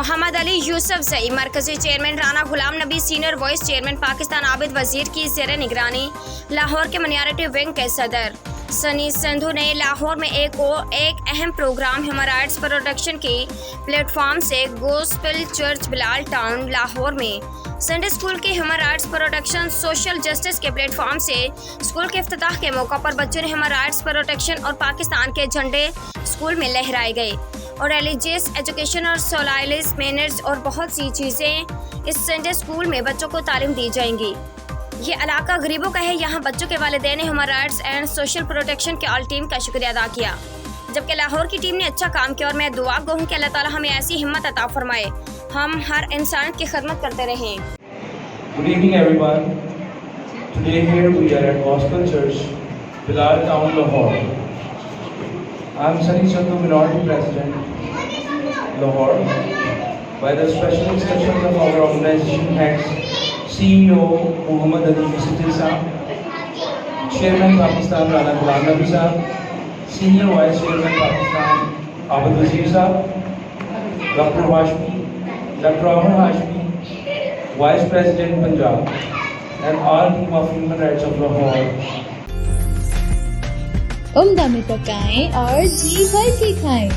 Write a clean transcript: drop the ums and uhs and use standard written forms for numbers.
محمد علی یوسف زئی، مرکزی چیئرمین رانا غلام نبی، senior vice chairman Pakistan عابد وزیر کی زیر نگرانی لاہور کے منارٹی ونگ کے صدر سنی سندھو نے لاہور میں ایک اہم پروگرام ہیومن رائٹس پروٹیکشن کی پلیٹ فارم سے گوسپل چرچ بلال ٹاؤن لاہور میں سنڈے اسکول کے human rights protection social justice کے پلیٹ فارم سے اسکول کے افتتاح کے موقع پر بچوں نے ہیومن رائٹس پروٹیکشن اور پاکستان کے جھنڈے اسکول میں لہرائے گئے اور ریلیجیس ایجوکیشن اور سوشلائز مینرز اور بہت سی چیزیں اس سنڈے اسکول میں بچوں کو تعلیم دی جائیں گی۔ یہ علاقہ غریبوں کا ہے، یہاں بچوں کے والدین نے human rights and social protection کے آل ٹیم کا شکریہ ادا کیا، جبکہ لاہور کی ٹیم نے اچھا کام کیا اور میں دعا گو ہوں کہ اللہ تعالیٰ ہمیں ایسی ہمت عطا فرمائے، ہم ہر انسان کی خدمت کرتے رہیں۔ Good evening everyone. Today here we are at Gospel Church, Bilal Town, Lahore. I am Sunny Sandhu, Minority President, Lahore. By the special instructions of our organization heads, CEO Muhammad Ali Yusuf Sahab, Chairman Pakistan Rana Ghulam Nabi Sahab, Senior Vice Chairman Pakistan Abid Wazir Sahab, Dr. Ahmed Hashmi, Vice President Punjab, and all team of Human Rights of Lahore. عمدہ میں پکائیں اور جی بھر کے کھائیں۔